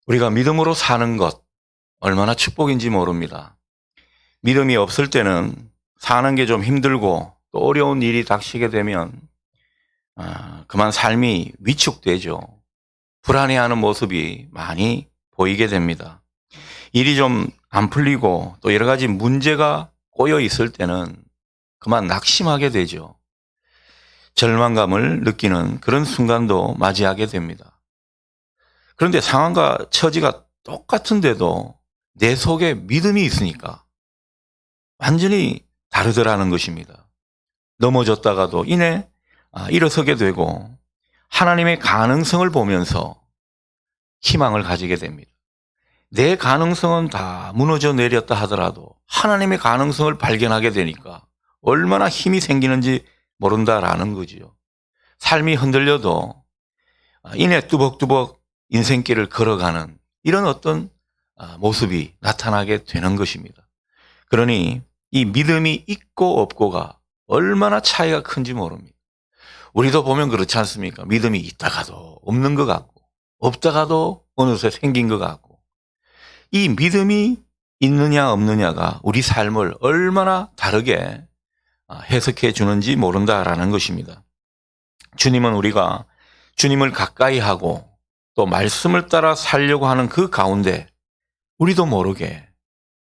우리가 믿음으로 사는 것 얼마나 축복인지 모릅니다. 믿음이 없을 때는 사는 게 좀 힘들고 또 어려운 일이 닥치게 되면 그만 삶이 위축되죠. 불안해하는 모습이 많이 보이게 됩니다. 일이 좀 안 풀리고 또 여러 가지 문제가 꼬여 있을 때는 그만 낙심하게 되죠. 절망감을 느끼는 그런 순간도 맞이하게 됩니다. 그런데 상황과 처지가 똑같은데도 내 속에 믿음이 있으니까 완전히 다르더라는 것입니다. 넘어졌다가도 이내 일어서게 되고 하나님의 가능성을 보면서 희망을 가지게 됩니다. 내 가능성은 다 무너져 내렸다 하더라도 하나님의 가능성을 발견하게 되니까 얼마나 힘이 생기는지 모른다라는 거지요. 삶이 흔들려도 이내 뚜벅뚜벅 인생길을 걸어가는 이런 어떤 모습이 나타나게 되는 것입니다. 그러니 이 믿음이 있고 없고가 얼마나 차이가 큰지 모릅니다. 우리도 보면 그렇지 않습니까? 믿음이 있다가도 없는 것 같고 없다가도 어느새 생긴 것 같고 이 믿음이 있느냐 없느냐가 우리 삶을 얼마나 다르게 해석해 주는지 모른다라는 것입니다. 주님은 우리가 주님을 가까이 하고 또 말씀을 따라 살려고 하는 그 가운데 우리도 모르게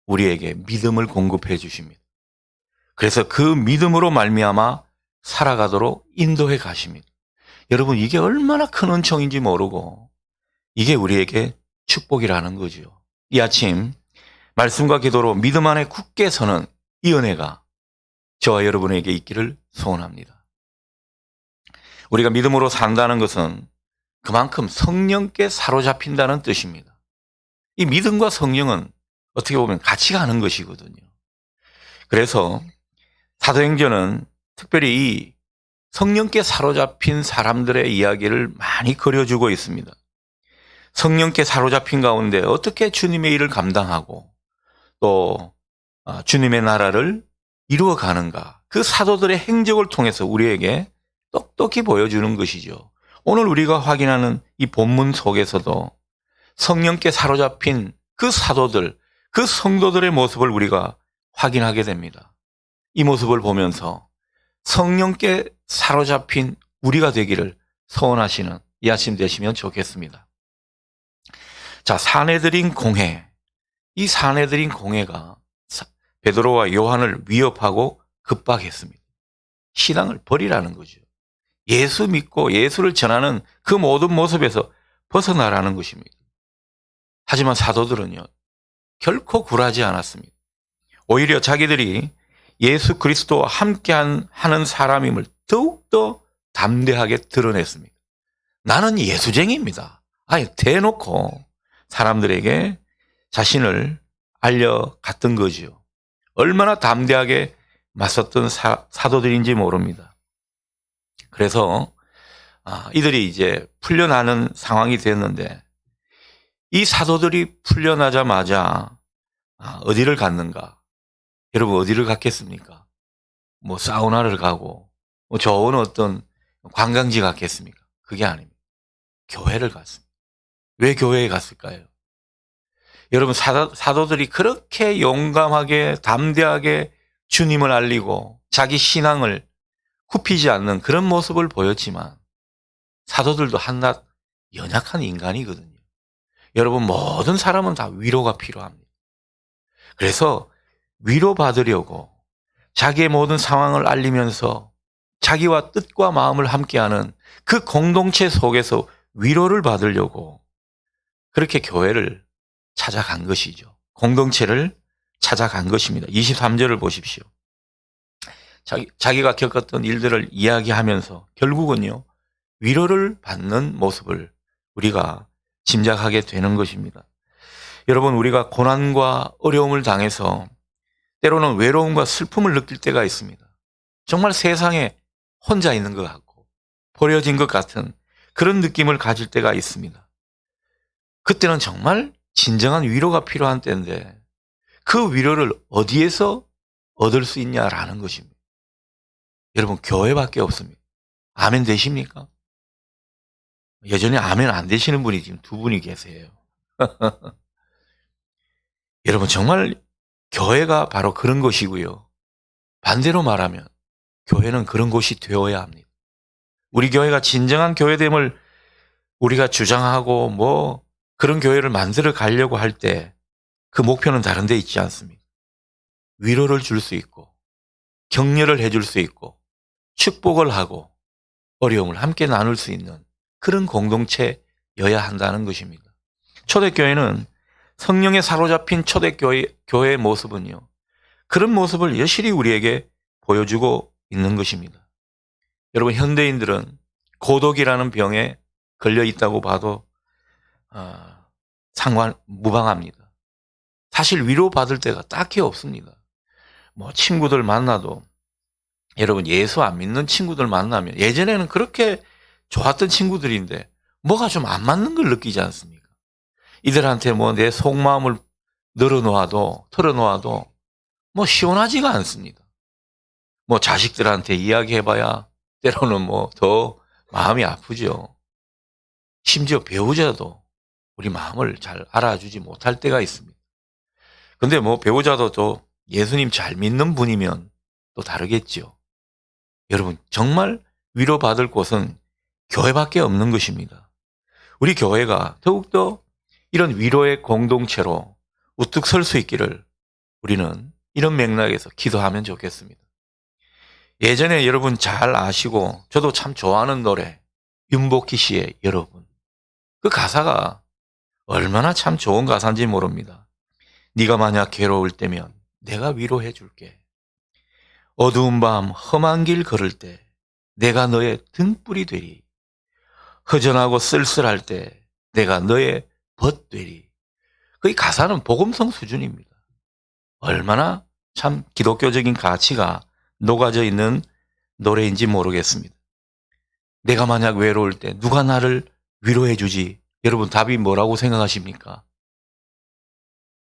우리에게 믿음을 공급해 주십니다. 그래서 그 믿음으로 말미암아 살아가도록 인도해 가십니다. 여러분 이게 얼마나 큰 은총인지 모르고 이게 우리에게 축복이라는 거죠. 이 아침 말씀과 기도로 믿음 안에 굳게 서는 이 은혜가 저와 여러분에게 있기를 소원합니다. 우리가 믿음으로 산다는 것은 그만큼 성령께 사로잡힌다는 뜻입니다. 이 믿음과 성령은 어떻게 보면 같이 가는 것이거든요. 그래서 사도행전은 특별히 이 성령께 사로잡힌 사람들의 이야기를 많이 그려주고 있습니다. 성령께 사로잡힌 가운데 어떻게 주님의 일을 감당하고 또 주님의 나라를 이루어 가는가, 그 사도들의 행적을 통해서 우리에게 똑똑히 보여주는 것이죠. 오늘 우리가 확인하는 이 본문 속에서도 성령께 사로잡힌 그 사도들, 그 성도들의 모습을 우리가 확인하게 됩니다. 이 모습을 보면서 성령께 사로잡힌 우리가 되기를 소원하시는 이 아침 되시면 좋겠습니다. 자, 사내들인 공회. 이 사내들인 공회가 베드로와 요한을 위협하고 급박했습니다. 신앙을 버리라는 거죠. 예수 믿고 예수를 전하는 그 모든 모습에서 벗어나라는 것입니다. 하지만 사도들은요, 결코 굴하지 않았습니다. 오히려 자기들이 예수 그리스도와 함께 하는 사람임을 더욱더 담대하게 드러냈습니다. 나는 예수쟁이입니다. 아예 대놓고 사람들에게 자신을 알려갔던 거지요. 얼마나 담대하게 맞섰던 사도들인지 모릅니다. 그래서 이들이 이제 풀려나는 상황이 됐는데 이 사도들이 풀려나자마자 어디를 갔는가? 여러분 어디를 갔겠습니까? 뭐 사우나를 가고 뭐 좋은 어떤 관광지 갔겠습니까? 그게 아닙니다. 교회를 갔습니다. 왜 교회에 갔을까요? 여러분 사도들이 그렇게 용감하게 담대하게 주님을 알리고 자기 신앙을 굽히지 않는 그런 모습을 보였지만 사도들도 한낱 연약한 인간이거든요. 여러분 모든 사람은 다 위로가 필요합니다. 그래서 위로받으려고 자기의 모든 상황을 알리면서 자기와 뜻과 마음을 함께하는 그 공동체 속에서 위로를 받으려고 그렇게 교회를 찾아간 것이죠. 공동체를 찾아간 것입니다. 23절을 보십시오. 자기가 겪었던 일들을 이야기하면서 결국은요, 위로를 받는 모습을 우리가 짐작하게 되는 것입니다. 여러분, 우리가 고난과 어려움을 당해서 때로는 외로움과 슬픔을 느낄 때가 있습니다. 정말 세상에 혼자 있는 것 같고 버려진 것 같은 그런 느낌을 가질 때가 있습니다. 그때는 정말 진정한 위로가 필요한 때인데 그 위로를 어디에서 얻을 수 있냐라는 것입니다. 여러분 교회밖에 없습니다. 아멘 되십니까? 여전히 아멘 안 되시는 분이 지금 두 분이 계세요. 여러분 정말 교회가 바로 그런 것이고요. 반대로 말하면 교회는 그런 곳이 되어야 합니다. 우리 교회가 진정한 교회됨을 우리가 주장하고 뭐 그런 교회를 만들어 가려고 할 때 그 목표는 다른 데 있지 않습니까? 위로를 줄 수 있고 격려를 해줄 수 있고 축복을 하고 어려움을 함께 나눌 수 있는 그런 공동체여야 한다는 것입니다. 초대교회는 성령에 사로잡힌 초대교회의 모습은요. 그런 모습을 여실히 우리에게 보여주고 있는 것입니다. 여러분 현대인들은 고독이라는 병에 걸려 있다고 봐도 무방합니다. 사실 위로받을 때가 딱히 없습니다. 뭐 친구들 만나도 여러분 예수 안 믿는 친구들 만나면 예전에는 그렇게 좋았던 친구들인데 뭐가 좀 안 맞는 걸 느끼지 않습니까? 이들한테 뭐 내 속마음을 털어놓아도 뭐 시원하지가 않습니다. 뭐 자식들한테 이야기해봐야 때로는 뭐 더 마음이 아프죠. 심지어 배우자도 우리 마음을 잘 알아주지 못할 때가 있습니다. 근데 뭐 배우자도 또 예수님 잘 믿는 분이면 또 다르겠죠. 여러분 정말 위로받을 곳은 교회밖에 없는 것입니다. 우리 교회가 더욱더 이런 위로의 공동체로 우뚝 설 수 있기를 우리는 이런 맥락에서 기도하면 좋겠습니다. 예전에 여러분 잘 아시고 저도 참 좋아하는 노래 윤복희 씨의 여러분, 그 가사가 얼마나 참 좋은 가사인지 모릅니다. 네가 만약 괴로울 때면 내가 위로해 줄게. 어두운 밤 험한 길 걸을 때 내가 너의 등불이 되리. 허전하고 쓸쓸할 때 내가 너의 벗 되리. 그 가사는 복음성 수준입니다. 얼마나 참 기독교적인 가치가 녹아져 있는 노래인지 모르겠습니다. 내가 만약 외로울 때 누가 나를 위로해 주지? 여러분 답이 뭐라고 생각하십니까?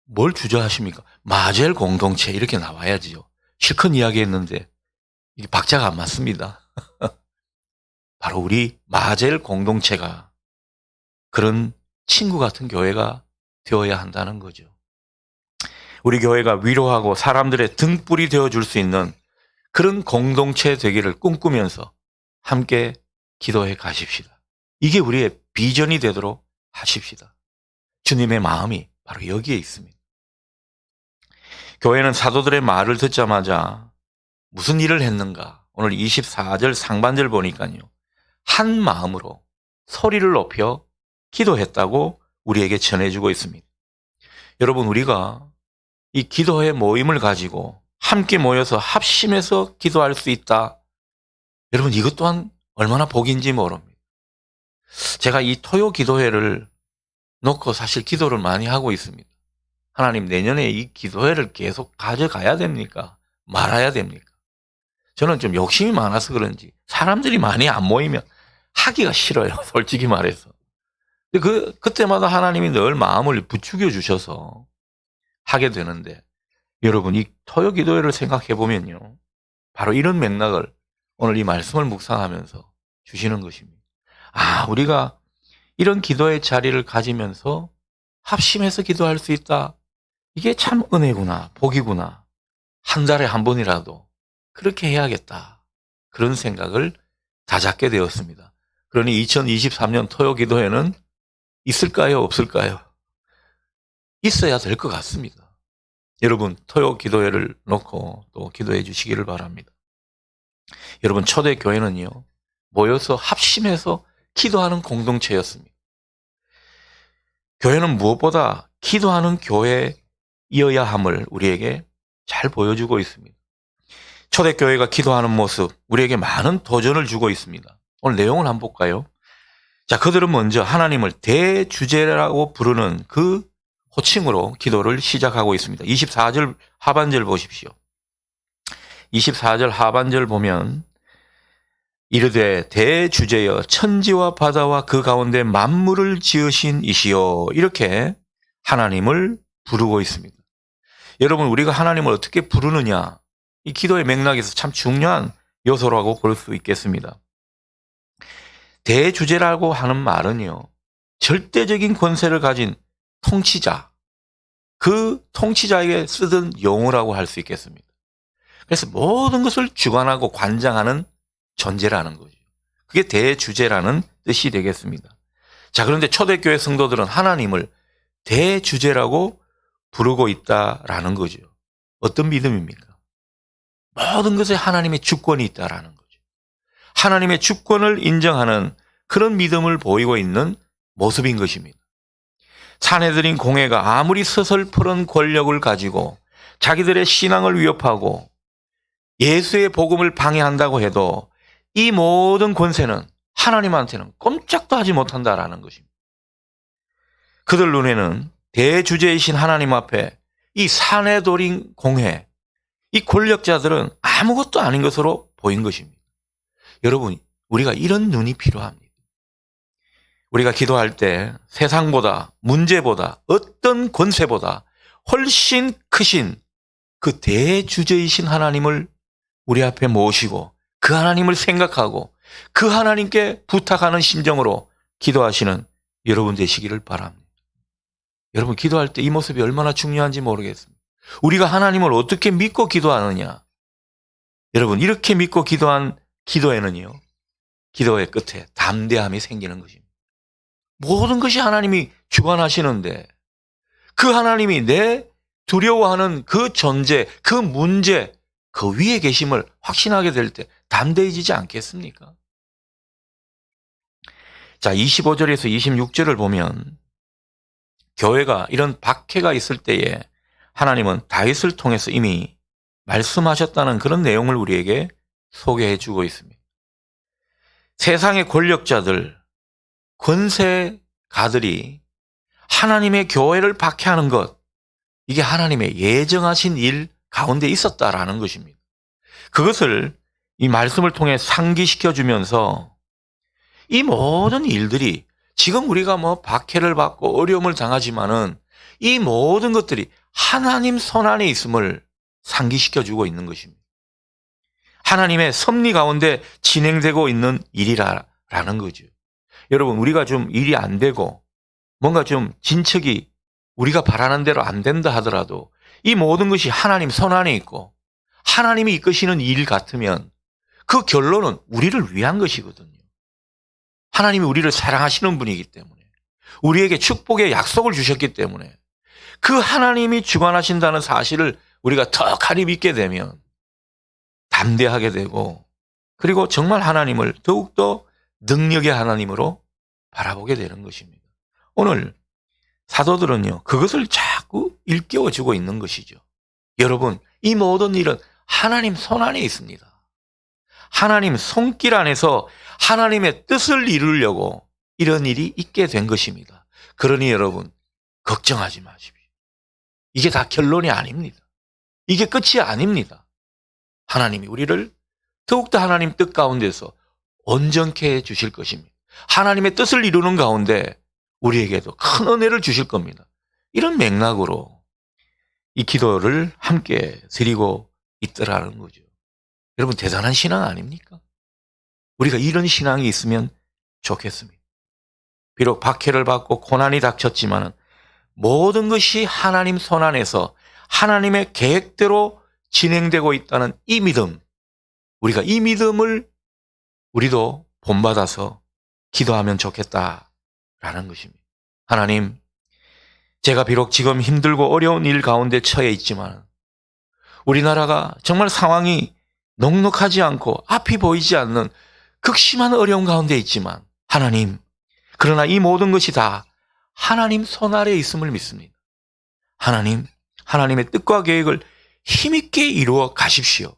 뭘 주저하십니까? 마젤 공동체 이렇게 나와야지요. 실컷 이야기했는데 이게 박자가 안 맞습니다. 바로 우리 마젤 공동체가 그런 친구 같은 교회가 되어야 한다는 거죠. 우리 교회가 위로하고 사람들의 등불이 되어줄 수 있는 그런 공동체 되기를 꿈꾸면서 함께 기도해 가십시다. 이게 우리의 비전이 되도록 하십시다. 주님의 마음이 바로 여기에 있습니다. 교회는 사도들의 말을 듣자마자 무슨 일을 했는가? 오늘 24절 상반절 보니까요. 한 마음으로 소리를 높여 기도했다고 우리에게 전해주고 있습니다. 여러분 우리가 이 기도의 모임을 가지고 함께 모여서 합심해서 기도할 수 있다. 여러분 이것 또한 얼마나 복인지 모릅니다. 제가 이 토요 기도회를 놓고 사실 기도를 많이 하고 있습니다. 하나님 내년에 이 기도회를 계속 가져가야 됩니까? 말아야 됩니까? 저는 좀 욕심이 많아서 그런지 사람들이 많이 안 모이면 하기가 싫어요. 솔직히 말해서. 그때마다 하나님이 늘 마음을 부추겨 주셔서 하게 되는데 여러분 이 토요 기도회를 생각해 보면요. 바로 이런 맥락을 오늘 이 말씀을 묵상하면서 주시는 것입니다. 우리가 이런 기도의 자리를 가지면서 합심해서 기도할 수 있다. 이게 참 은혜구나, 복이구나. 한 달에 한 번이라도 그렇게 해야겠다. 그런 생각을 다잡게 되었습니다. 그러니 2023년 토요 기도회는 있을까요? 없을까요? 있어야 될 것 같습니다. 여러분 토요 기도회를 놓고 또 기도해 주시기를 바랍니다. 여러분 초대교회는요. 모여서 합심해서 기도하는 공동체였습니다. 교회는 무엇보다 기도하는 교회이어야 함을 우리에게 잘 보여주고 있습니다. 초대교회가 기도하는 모습 우리에게 많은 도전을 주고 있습니다. 오늘 내용을 한번 볼까요? 자, 그들은 먼저 하나님을 대주제라고 부르는 그 호칭으로 기도를 시작하고 있습니다. 24절 하반절 보십시오. 24절 하반절 보면 이르되 대주제여 천지와 바다와 그 가운데 만물을 지으신 이시여 이렇게 하나님을 부르고 있습니다. 여러분 우리가 하나님을 어떻게 부르느냐 이 기도의 맥락에서 참 중요한 요소라고 볼 수 있겠습니다. 대주제라고 하는 말은요 절대적인 권세를 가진 통치자, 그 통치자에게 쓰던 용어라고 할 수 있겠습니다. 그래서 모든 것을 주관하고 관장하는 존재라는 거죠. 그게 대주제라는 뜻이 되겠습니다. 자, 그런데 초대교회 성도들은 하나님을 대주제라고 부르고 있다라는 거죠. 어떤 믿음입니까? 모든 것에 하나님의 주권이 있다라는 거죠. 하나님의 주권을 인정하는 그런 믿음을 보이고 있는 모습인 것입니다. 사내들인 공회가 아무리 서슬프른 권력을 가지고 자기들의 신앙을 위협하고 예수의 복음을 방해한다고 해도 이 모든 권세는 하나님한테는 꼼짝도 하지 못한다라는 것입니다. 그들 눈에는 대주제이신 하나님 앞에 이 사내들인 공회, 이 권력자들은 아무것도 아닌 것으로 보인 것입니다. 여러분, 우리가 이런 눈이 필요합니다. 우리가 기도할 때 세상보다, 문제보다, 어떤 권세보다 훨씬 크신 그 대주제이신 하나님을 우리 앞에 모시고 그 하나님을 생각하고 그 하나님께 부탁하는 심정으로 기도하시는 여러분 되시기를 바랍니다. 여러분, 기도할 때 이 모습이 얼마나 중요한지 모르겠습니다. 우리가 하나님을 어떻게 믿고 기도하느냐. 여러분, 이렇게 믿고 기도한 기도에는요, 기도의 끝에 담대함이 생기는 것입니다. 모든 것이 하나님이 주관하시는데 그 하나님이 내 두려워하는 그 존재, 그 문제, 그 위에 계심을 확신하게 될 때 담대해지지 않겠습니까? 자, 25절에서 26절을 보면 교회가 이런 박해가 있을 때에 하나님은 다윗을 통해서 이미 말씀하셨다는 그런 내용을 우리에게 소개해 주고 있습니다. 세상의 권력자들, 권세가들이 하나님의 교회를 박해하는 것, 이게 하나님의 예정하신 일 가운데 있었다라는 것입니다. 그것을 이 말씀을 통해 상기시켜 주면서 이 모든 일들이 지금 우리가 박해를 받고 어려움을 당하지만은 이 모든 것들이 하나님 손 안에 있음을 상기시켜 주고 있는 것입니다. 하나님의 섭리 가운데 진행되고 있는 일이라는 거죠. 여러분, 우리가 좀 일이 안 되고 뭔가 좀 진척이 우리가 바라는 대로 안 된다 하더라도 이 모든 것이 하나님 손 안에 있고 하나님이 이끄시는 일 같으면 그 결론은 우리를 위한 것이거든요. 하나님이 우리를 사랑하시는 분이기 때문에, 우리에게 축복의 약속을 주셨기 때문에 그 하나님이 주관하신다는 사실을 우리가 턱하니 믿게 되면 담대하게 되고, 그리고 정말 하나님을 더욱더 능력의 하나님으로 바라보게 되는 것입니다. 오늘 사도들은요, 그것을 자꾸 일깨워주고 있는 것이죠. 여러분, 이 모든 일은 하나님 손 안에 있습니다. 하나님 손길 안에서 하나님의 뜻을 이루려고 이런 일이 있게 된 것입니다. 그러니 여러분, 걱정하지 마십시오. 이게 다 결론이 아닙니다. 이게 끝이 아닙니다. 하나님이 우리를 더욱더 하나님 뜻 가운데서 온전케 해 주실 것입니다. 하나님의 뜻을 이루는 가운데 우리에게도 큰 은혜를 주실 겁니다. 이런 맥락으로 이 기도를 함께 드리고 있더라는 거죠. 여러분, 대단한 신앙 아닙니까? 우리가 이런 신앙이 있으면 좋겠습니다. 비록 박해를 받고 고난이 닥쳤지만 모든 것이 하나님 손 안에서 하나님의 계획대로 진행되고 있다는 이 믿음, 우리가 이 믿음을 우리도 본받아서 기도하면 좋겠다라는 것입니다. 하나님, 제가 비록 지금 힘들고 어려운 일 가운데 처해 있지만 우리나라가 정말 상황이 넉넉하지 않고 앞이 보이지 않는 극심한 어려움 가운데 있지만 하나님, 그러나 이 모든 것이 다 하나님 손 아래에 있음을 믿습니다. 하나님, 하나님의 뜻과 계획을 힘있게 이루어 가십시오.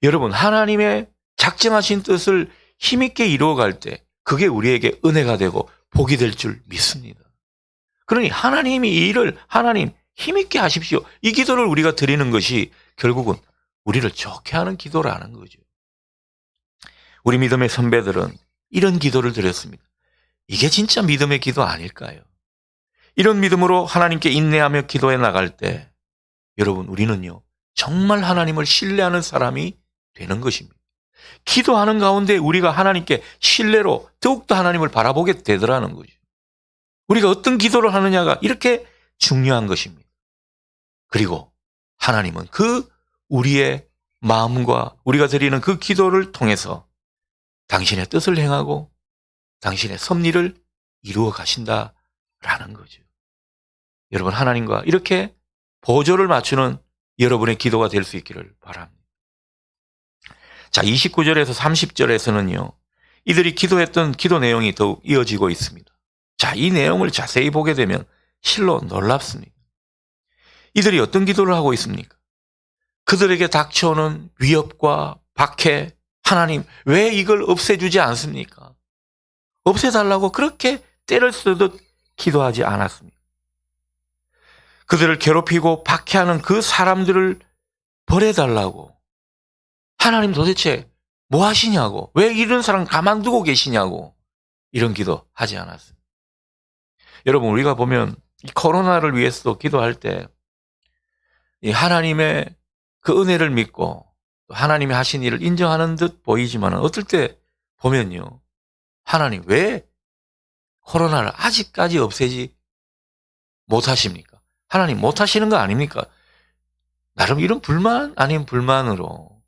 여러분, 하나님의 작정하신 뜻을 힘있게 이루어갈 때 그게 우리에게 은혜가 되고 복이 될 줄 믿습니다. 그러니 하나님이 이 일을 하나님 힘있게 하십시오. 이 기도를 우리가 드리는 것이 결국은 우리를 좋게 하는 기도라는 거죠. 우리 믿음의 선배들은 이런 기도를 드렸습니다. 이게 진짜 믿음의 기도 아닐까요? 이런 믿음으로 하나님께 인내하며 기도해 나갈 때 여러분, 우리는요 정말 하나님을 신뢰하는 사람이 되는 것입니다. 기도하는 가운데 우리가 하나님께 신뢰로 더욱더 하나님을 바라보게 되더라는 거죠. 우리가 어떤 기도를 하느냐가 이렇게 중요한 것입니다. 그리고 하나님은 그 우리의 마음과 우리가 드리는 그 기도를 통해서 당신의 뜻을 행하고 당신의 섭리를 이루어 가신다라는 거죠. 여러분, 하나님과 이렇게 보조를 맞추는 여러분의 기도가 될 수 있기를 바랍니다. 자, 29절에서 30절에서는요. 이들이 기도했던 기도 내용이 더욱 이어지고 있습니다. 자, 이 내용을 자세히 보게 되면 실로 놀랍습니다. 이들이 어떤 기도를 하고 있습니까? 그들에게 닥쳐오는 위협과 박해, 하나님 왜 이걸 없애주지 않습니까? 없애달라고 그렇게 때를 쓰듯 기도하지 않았습니다. 그들을 괴롭히고 박해하는 그 사람들을 벌해달라고, 하나님 도대체 뭐 하시냐고, 왜 이런 사람 가만두고 계시냐고, 이런 기도 하지 않았어요. 여러분, 우리가 보면 이 코로나를 위해서 기도할 때 이 하나님의 그 은혜를 믿고 하나님이 하신 일을 인정하는 듯 보이지만 어떨 때 보면요, 하나님 왜 코로나를 아직까지 없애지 못하십니까? 하나님 못하시는 거 아닙니까? 나름 이런 불만 아닌 불만으로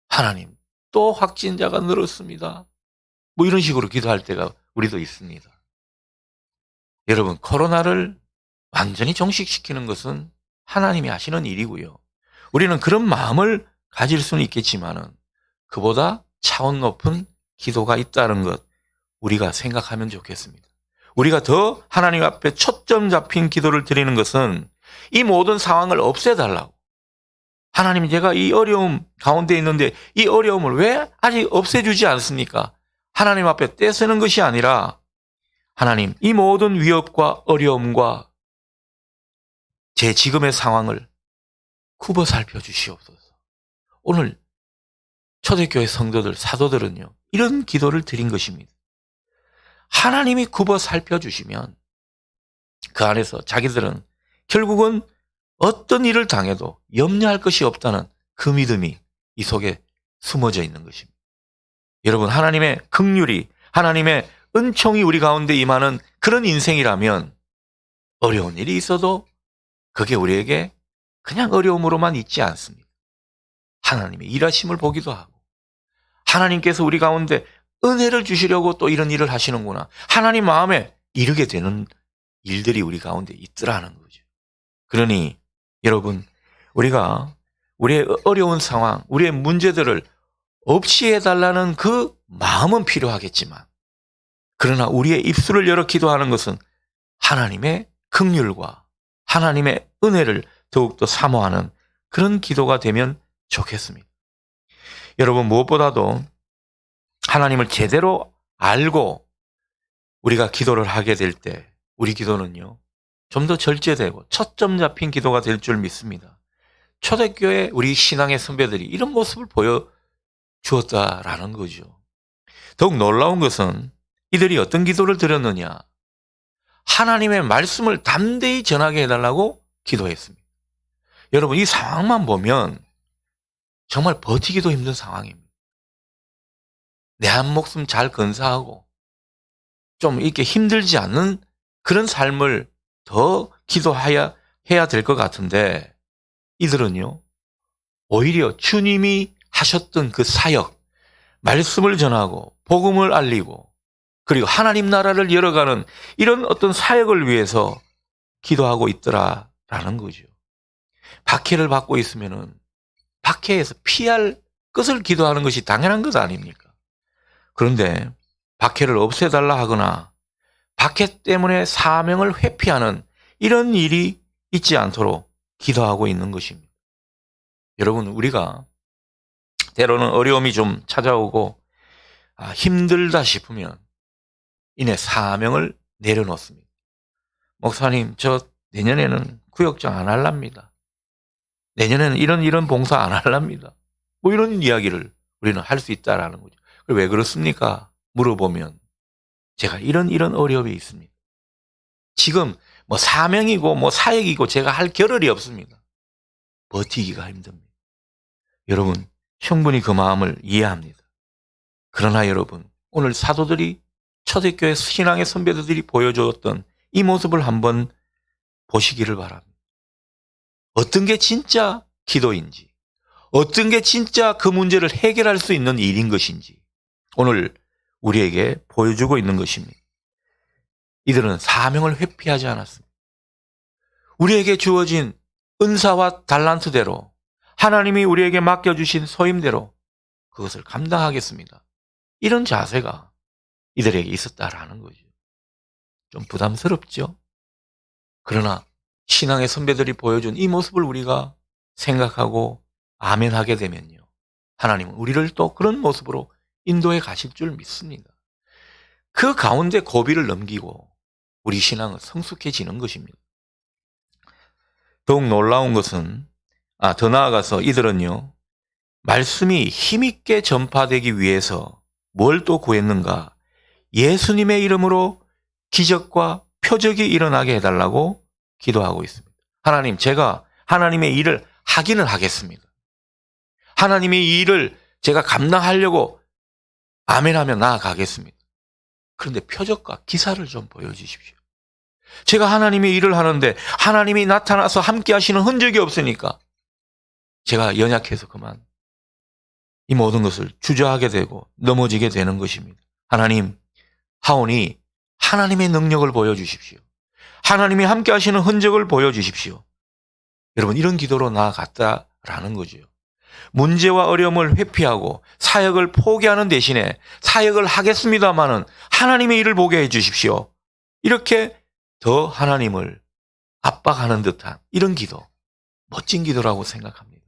하나님 또 확진자가 늘었습니다, 뭐 이런 식으로 기도할 때가 우리도 있습니다. 여러분, 코로나를 완전히 종식시키는 것은 하나님이 하시는 일이고요. 우리는 그런 마음을 가질 수는 있겠지만은 그보다 차원 높은 기도가 있다는 것 우리가 생각하면 좋겠습니다. 우리가 더 하나님 앞에 초점 잡힌 기도를 드리는 것은 이 모든 상황을 없애달라고. 하나님, 제가 이 어려움 가운데 있는데 이 어려움을 왜 아직 없애주지 않습니까? 하나님 앞에 떼쓰는 것이 아니라 하나님, 이 모든 위협과 어려움과 제 지금의 상황을 굽어 살펴주시옵소서. 오늘 초대교회 성도들, 사도들은요, 이런 기도를 드린 것입니다. 하나님이 굽어 살펴주시면 그 안에서 자기들은 결국은 어떤 일을 당해도 염려할 것이 없다는 그 믿음이 이 속에 숨어져 있는 것입니다. 여러분, 하나님의 긍휼이, 하나님의 은총이 우리 가운데 임하는 그런 인생이라면 어려운 일이 있어도 그게 우리에게 그냥 어려움으로만 있지 않습니다. 하나님의 일하심을 보기도 하고, 하나님께서 우리 가운데 은혜를 주시려고 또 이런 일을 하시는구나, 하나님 마음에 이르게 되는 일들이 우리 가운데 있더라는 거죠. 그러니 여러분, 우리가 우리의 어려운 상황, 우리의 문제들을 없이 해달라는 그 마음은 필요하겠지만, 그러나 우리의 입술을 열어 기도하는 것은 하나님의 긍휼과 하나님의 은혜를 더욱더 사모하는 그런 기도가 되면 좋겠습니다. 여러분, 무엇보다도 하나님을 제대로 알고 우리가 기도를 하게 될 때 우리 기도는요, 좀 더 절제되고 초점 잡힌 기도가 될 줄 믿습니다. 초대교회 우리 신앙의 선배들이 이런 모습을 보여주었다라는 거죠. 더욱 놀라운 것은 이들이 어떤 기도를 드렸느냐, 하나님의 말씀을 담대히 전하게 해달라고 기도했습니다. 여러분, 이 상황만 보면 정말 버티기도 힘든 상황입니다. 내 한 목숨 잘 건사하고 좀 이렇게 힘들지 않는 그런 삶을 더 기도해야 될 것 같은데, 이들은요, 오히려 주님이 하셨던 그 사역, 말씀을 전하고 복음을 알리고 그리고 하나님 나라를 열어가는 이런 어떤 사역을 위해서 기도하고 있더라라는 거죠. 박해를 받고 있으면은 박해에서 피할 것을 기도하는 것이 당연한 것 아닙니까? 그런데 박해를 없애달라 하거나 박해 때문에 사명을 회피하는 이런 일이 있지 않도록 기도하고 있는 것입니다. 여러분, 우리가 때로는 어려움이 좀 찾아오고 힘들다 싶으면 이내 사명을 내려놓습니다. 목사님, 저 내년에는 구역장 안 할랍니다. 내년에는 이런 봉사 안 할랍니다. 뭐 이런 이야기를 우리는 할 수 있다라는 거죠. 왜 그렇습니까? 물어보면 제가 이런 어려움이 있습니다. 지금 뭐 사명이고 뭐 사역이고 제가 할 겨를이 없습니다. 버티기가 힘듭니다. 여러분, 충분히 그 마음을 이해합니다. 그러나 여러분, 오늘 사도들이 초대교회 신앙의 선배들이 보여주었던 이 모습을 한번 보시기를 바랍니다. 어떤 게 진짜 기도인지, 어떤 게 진짜 그 문제를 해결할 수 있는 일인 것인지 오늘 우리에게 보여주고 있는 것입니다. 이들은 사명을 회피하지 않았습니다. 우리에게 주어진 은사와 달란트대로 하나님이 우리에게 맡겨주신 소임대로 그것을 감당하겠습니다. 이런 자세가 이들에게 있었다라는 거죠. 좀 부담스럽죠? 그러나 신앙의 선배들이 보여준 이 모습을 우리가 생각하고 아멘하게 되면요, 하나님은 우리를 또 그런 모습으로 인도해 가실 줄 믿습니다. 그 가운데 고비를 넘기고 우리 신앙은 성숙해지는 것입니다. 더욱 놀라운 것은 더 나아가서 이들은요, 말씀이 힘있게 전파되기 위해서 뭘 또 구했는가? 예수님의 이름으로 기적과 표적이 일어나게 해달라고 기도하고 있습니다. 하나님, 제가 하나님의 일을 하기는 하겠습니다. 하나님의 이 일을 제가 감당하려고 아멘하며 나아가겠습니다. 그런데 표적과 기사를 좀 보여주십시오. 제가 하나님의 일을 하는데 하나님이 나타나서 함께 하시는 흔적이 없으니까 제가 연약해서 그만 이 모든 것을 주저하게 되고 넘어지게 되는 것입니다. 하나님, 하오니 하나님의 능력을 보여주십시오. 하나님이 함께 하시는 흔적을 보여주십시오. 여러분, 이런 기도로 나아갔다라는 거죠. 문제와 어려움을 회피하고 사역을 포기하는 대신에 사역을 하겠습니다마는 하나님의 일을 보게 해 주십시오. 이렇게 더 하나님을 압박하는 듯한 이런 기도, 멋진 기도라고 생각합니다.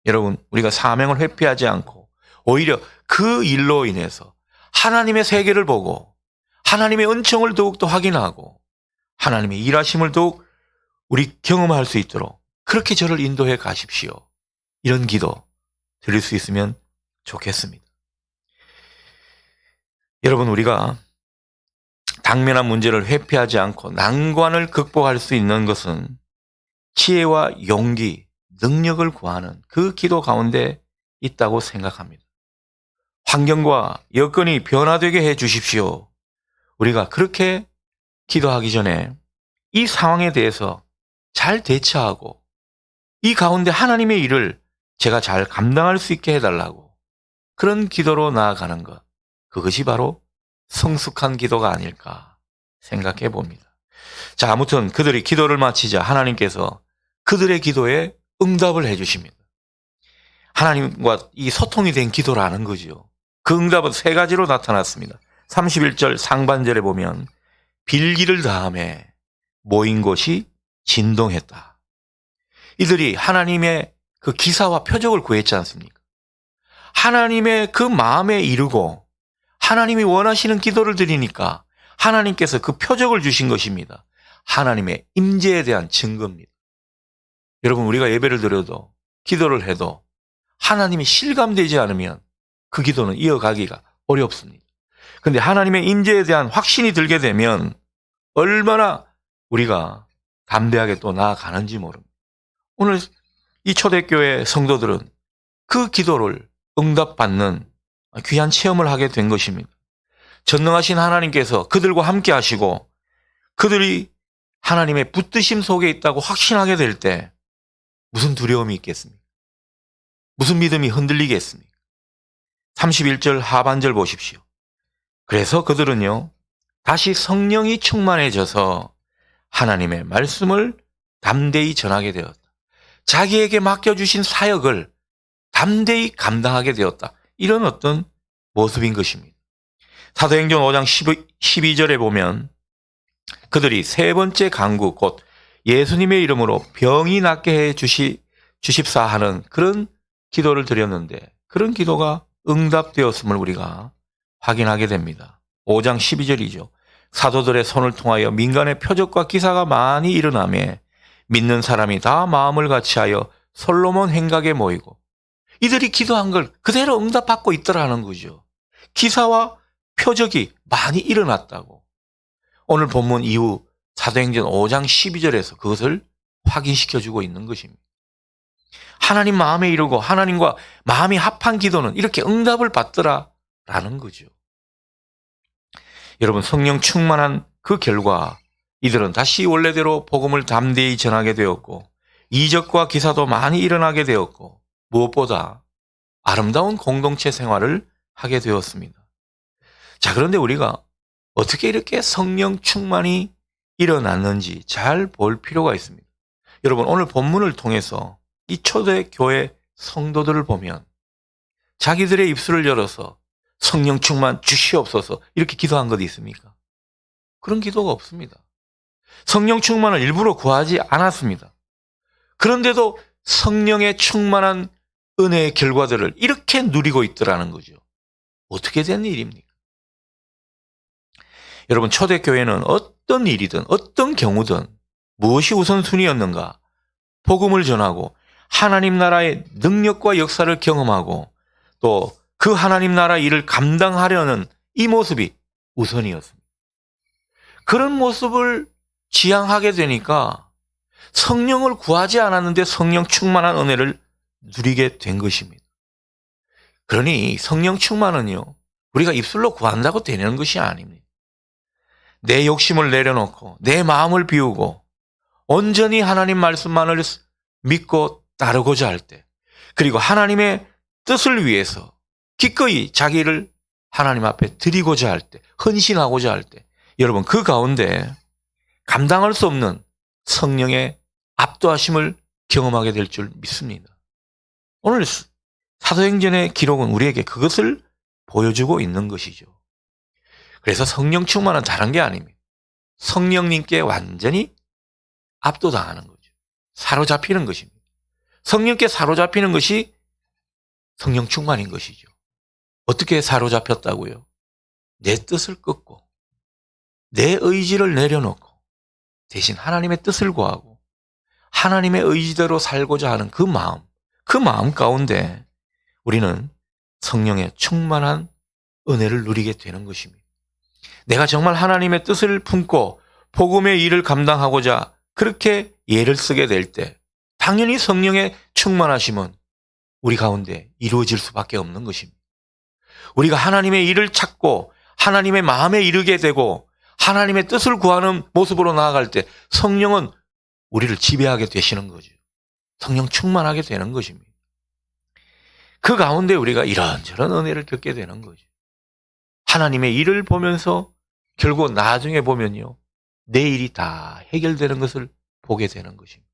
여러분, 우리가 사명을 회피하지 않고 오히려 그 일로 인해서 하나님의 세계를 보고 하나님의 은총을 더욱더 확인하고 하나님의 일하심을 더욱 우리 경험할 수 있도록 그렇게 저를 인도해 가십시오. 이런 기도 드릴 수 있으면 좋겠습니다. 여러분, 우리가 당면한 문제를 회피하지 않고 난관을 극복할 수 있는 것은 지혜와 용기, 능력을 구하는 그 기도 가운데 있다고 생각합니다. 환경과 여건이 변화되게 해 주십시오. 우리가 그렇게 기도하기 전에 이 상황에 대해서 잘 대처하고 이 가운데 하나님의 일을 제가 잘 감당할 수 있게 해달라고 그런 기도로 나아가는 것, 그것이 바로 성숙한 기도가 아닐까 생각해 봅니다. 자, 아무튼 그들이 기도를 마치자 하나님께서 그들의 기도에 응답을 해 주십니다. 하나님과 이 소통이 된 기도라는 거죠. 그 응답은 세 가지로 나타났습니다. 31절 상반절에 보면 빌기를 다함에 모인 곳이 진동했다. 이들이 하나님의 그 기사와 표적을 구했지 않습니까? 하나님의 그 마음에 이르고 하나님이 원하시는 기도를 드리니까 하나님께서 그 표적을 주신 것입니다. 하나님의 임재에 대한 증거입니다. 여러분, 우리가 예배를 드려도 기도를 해도 하나님이 실감되지 않으면 그 기도는 이어가기가 어렵습니다. 그런데 하나님의 임재에 대한 확신이 들게 되면 얼마나 우리가 담대하게 또 나아가는지 모릅니다. 오늘 이 초대교회 성도들은 그 기도를 응답받는 귀한 체험을 하게 된 것입니다. 전능하신 하나님께서 그들과 함께 하시고 그들이 하나님의 붙드심 속에 있다고 확신하게 될 때 무슨 두려움이 있겠습니까? 무슨 믿음이 흔들리겠습니까? 31절 하반절 보십시오. 그래서 그들은요, 다시 성령이 충만해져서 하나님의 말씀을 담대히 전하게 되었다. 자기에게 맡겨주신 사역을 담대히 감당하게 되었다. 이런 어떤 모습인 것입니다. 사도행전 5장 12절에 보면 그들이 세 번째 간구 곧 예수님의 이름으로 병이 낫게 해 주십사 하는 그런 기도를 드렸는데 그런 기도가 응답되었음을 우리가 확인하게 됩니다. 5장 12절이죠. 사도들의 손을 통하여 민간의 표적과 기사가 많이 일어나며 믿는 사람이 다 마음을 같이하여 솔로몬 행각에 모이고 이들이 기도한 걸 그대로 응답받고 있더라는 거죠. 기사와 표적이 많이 일어났다고. 오늘 본문 이후 사도행전 5장 12절에서 그것을 확인시켜주고 있는 것입니다. 하나님 마음에 이르고 하나님과 마음이 합한 기도는 이렇게 응답을 받더라라는 거죠. 여러분, 성령 충만한 그 결과 이들은 다시 원래대로 복음을 담대히 전하게 되었고 이적과 기사도 많이 일어나게 되었고 무엇보다 아름다운 공동체 생활을 하게 되었습니다. 자, 그런데 우리가 어떻게 이렇게 성령 충만이 일어났는지 잘 볼 필요가 있습니다. 여러분, 오늘 본문을 통해서 이 초대교회 성도들을 보면 자기들의 입술을 열어서 성령 충만 주시옵소서 이렇게 기도한 것이 있습니까? 그런 기도가 없습니다. 성령 충만을 일부러 구하지 않았습니다. 그런데도 성령의 충만한 은혜의 결과들을 이렇게 누리고 있더라는 거죠. 어떻게 된 일입니까? 여러분, 초대교회는 어떤 일이든 어떤 경우든 무엇이 우선순위였는가? 복음을 전하고 하나님 나라의 능력과 역사를 경험하고 또 그 하나님 나라 일을 감당하려는 이 모습이 우선이었습니다. 그런 모습을 지향하게 되니까 성령을 구하지 않았는데 성령 충만한 은혜를 누리게 된 것입니다. 그러니 성령 충만은요, 우리가 입술로 구한다고 되는 것이 아닙니다. 내 욕심을 내려놓고 내 마음을 비우고 온전히 하나님 말씀만을 믿고 따르고자 할 때, 그리고 하나님의 뜻을 위해서 기꺼이 자기를 하나님 앞에 드리고자 할 때, 헌신하고자 할 때, 여러분 그 가운데 감당할 수 없는 성령의 압도하심을 경험하게 될 줄 믿습니다. 오늘 사도행전의 기록은 우리에게 그것을 보여주고 있는 것이죠. 그래서 성령 충만은 다른 게 아닙니다. 성령님께 완전히 압도당하는 거죠. 사로잡히는 것입니다. 성령께 사로잡히는 것이 성령 충만인 것이죠. 어떻게 사로잡혔다고요? 내 뜻을 끊고 내 의지를 내려놓고 대신 하나님의 뜻을 구하고 하나님의 의지대로 살고자 하는 그 마음 가운데 우리는 성령의 충만한 은혜를 누리게 되는 것입니다. 내가 정말 하나님의 뜻을 품고 복음의 일을 감당하고자 그렇게 예를 쓰게 될 때 당연히 성령의 충만하심은 우리 가운데 이루어질 수밖에 없는 것입니다. 우리가 하나님의 일을 찾고 하나님의 마음에 이르게 되고 하나님의 뜻을 구하는 모습으로 나아갈 때 성령은 우리를 지배하게 되시는 거죠. 성령 충만하게 되는 것입니다. 그 가운데 우리가 이런저런 은혜를 겪게 되는 거죠. 하나님의 일을 보면서 결국 나중에 보면요, 내 일이 다 해결되는 것을 보게 되는 것입니다.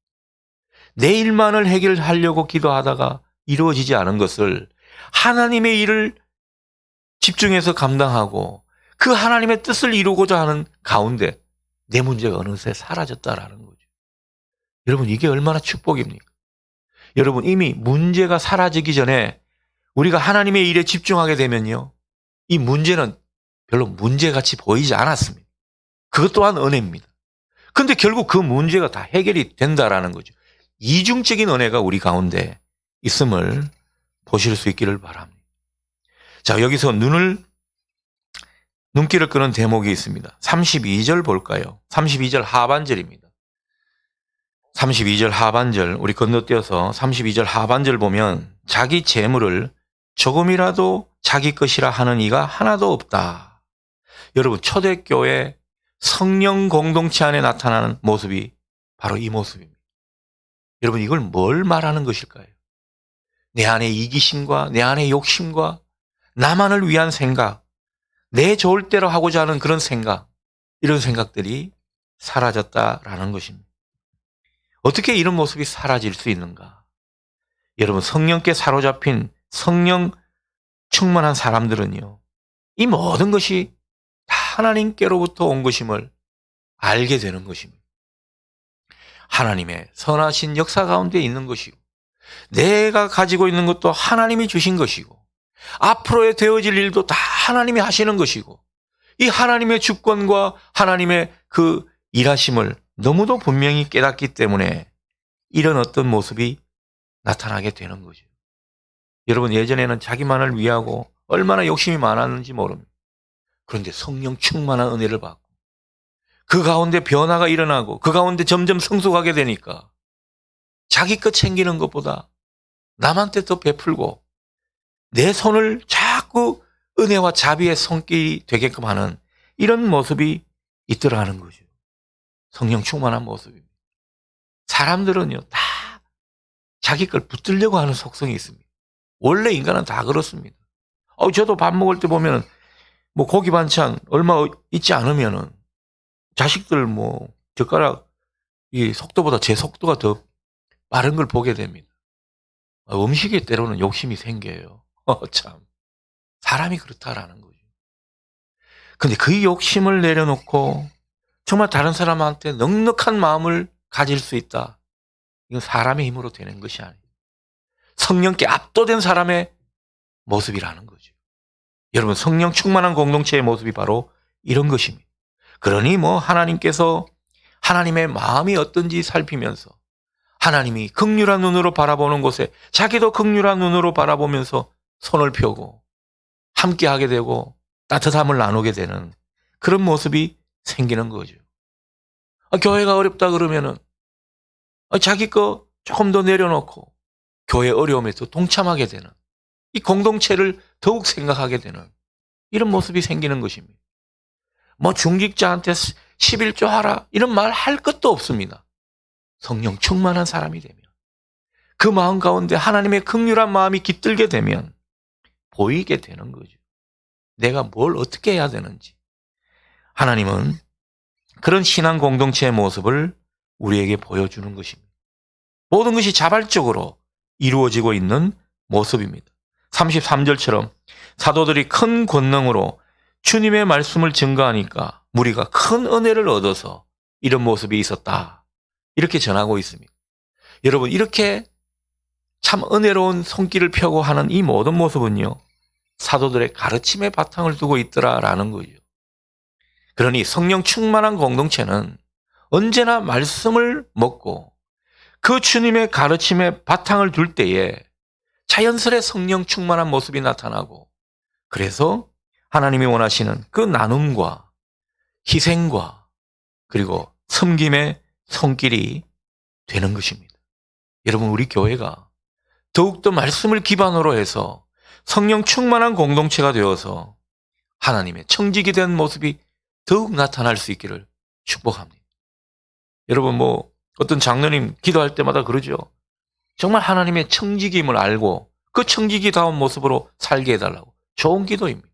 내 일만을 해결하려고 기도하다가 이루어지지 않은 것을 하나님의 일을 집중해서 감당하고 그 하나님의 뜻을 이루고자 하는 가운데 내 문제가 어느새 사라졌다라는 거죠. 여러분, 이게 얼마나 축복입니까? 여러분, 이미 문제가 사라지기 전에 우리가 하나님의 일에 집중하게 되면요, 이 문제는 별로 문제같이 보이지 않았습니다. 그것 또한 은혜입니다. 근데 결국 그 문제가 다 해결이 된다라는 거죠. 이중적인 은혜가 우리 가운데 있음을 보실 수 있기를 바랍니다. 자, 여기서 눈길을 끄는 대목이 있습니다. 32절 볼까요? 32절 하반절입니다. 32절 하반절, 우리 건너뛰어서 32절 하반절 보면 자기 재물을 조금이라도 자기 것이라 하는 이가 하나도 없다. 여러분, 초대교회 성령 공동체 안에 나타나는 모습이 바로 이 모습입니다. 여러분, 이걸 뭘 말하는 것일까요? 내 안에 이기심과 내 안에 욕심과 나만을 위한 생각, 내 좋을 대로 하고자 하는 그런 생각, 이런 생각들이 사라졌다라는 것입니다. 어떻게 이런 모습이 사라질 수 있는가? 여러분, 성령께 사로잡힌 성령 충만한 사람들은요, 이 모든 것이 다 하나님께로부터 온 것임을 알게 되는 것입니다. 하나님의 선하신 역사 가운데 있는 것이고 내가 가지고 있는 것도 하나님이 주신 것이고 앞으로의 되어질 일도 다 하나님이 하시는 것이고 이 하나님의 주권과 하나님의 그 일하심을 너무도 분명히 깨닫기 때문에 이런 어떤 모습이 나타나게 되는 거죠. 여러분, 예전에는 자기만을 위하고 얼마나 욕심이 많았는지 모릅니다. 그런데 성령 충만한 은혜를 받고 그 가운데 변화가 일어나고 그 가운데 점점 성숙하게 되니까 자기 것 챙기는 것보다 남한테 더 베풀고 내 손을 자꾸 은혜와 자비의 손길이 되게끔 하는 이런 모습이 있더라는 거죠. 성령 충만한 모습입니다. 사람들은요, 다 자기 걸 붙들려고 하는 속성이 있습니다. 원래 인간은 다 그렇습니다. 저도 밥 먹을 때 보면은 뭐 고기 반찬 얼마 있지 않으면은 자식들 뭐 젓가락 이 속도보다 제 속도가 더 빠른 걸 보게 됩니다. 음식에 때로는 욕심이 생겨요. 참. 사람이 그렇다라는 거죠. 근데 그 욕심을 내려놓고 정말 다른 사람한테 넉넉한 마음을 가질 수 있다. 이건 사람의 힘으로 되는 것이 아니에요. 성령께 압도된 사람의 모습이라는 거죠. 여러분, 성령 충만한 공동체의 모습이 바로 이런 것입니다. 그러니 뭐 하나님께서 하나님의 마음이 어떤지 살피면서 하나님이 긍휼한 눈으로 바라보는 곳에 자기도 긍휼한 눈으로 바라보면서 손을 펴고 함께하게 되고 따뜻함을 나누게 되는 그런 모습이 생기는 거죠. 교회가 어렵다 그러면은 자기 거 조금 더 내려놓고 교회 어려움에 더 동참하게 되는 이 공동체를 더욱 생각하게 되는 이런 모습이 생기는 것입니다. 뭐 중직자한테 11조 하라 이런 말 할 것도 없습니다. 성령 충만한 사람이 되면 그 마음 가운데 하나님의 긍휼한 마음이 깃들게 되면 보이게 되는 거죠. 내가 뭘 어떻게 해야 되는지. 하나님은 그런 신앙 공동체의 모습을 우리에게 보여주는 것입니다. 모든 것이 자발적으로 이루어지고 있는 모습입니다. 33절처럼 사도들이 큰 권능으로 주님의 말씀을 증거하니까 무리가 큰 은혜를 얻어서 이런 모습이 있었다. 이렇게 전하고 있습니다. 여러분, 이렇게 참 은혜로운 손길을 펴고 하는 이 모든 모습은요, 사도들의 가르침에 바탕을 두고 있더라라는 거죠. 그러니 성령 충만한 공동체는 언제나 말씀을 먹고 그 주님의 가르침에 바탕을 둘 때에 자연스레 성령 충만한 모습이 나타나고, 그래서 하나님이 원하시는 그 나눔과 희생과 그리고 섬김의 손길이 되는 것입니다. 여러분, 우리 교회가 더욱더 말씀을 기반으로 해서 성령 충만한 공동체가 되어서 하나님의 청지기 된 모습이 더욱 나타날 수 있기를 축복합니다. 여러분, 뭐 어떤 장로님 기도할 때마다 그러죠. 정말 하나님의 청지기임을 알고 그 청지기다운 모습으로 살게 해달라고. 좋은 기도입니다.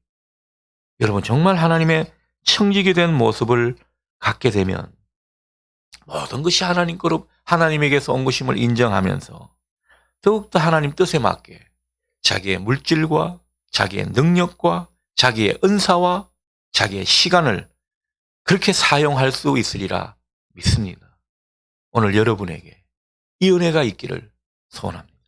여러분, 정말 하나님의 청지기 된 모습을 갖게 되면 모든 것이 하나님 거로 하나님에게서 온 것임을 인정하면서 더욱더 하나님 뜻에 맞게 자기의 물질과 자기의 능력과 자기의 은사와 자기의 시간을 그렇게 사용할 수 있으리라 믿습니다. 오늘 여러분에게 이 은혜가 있기를 소원합니다.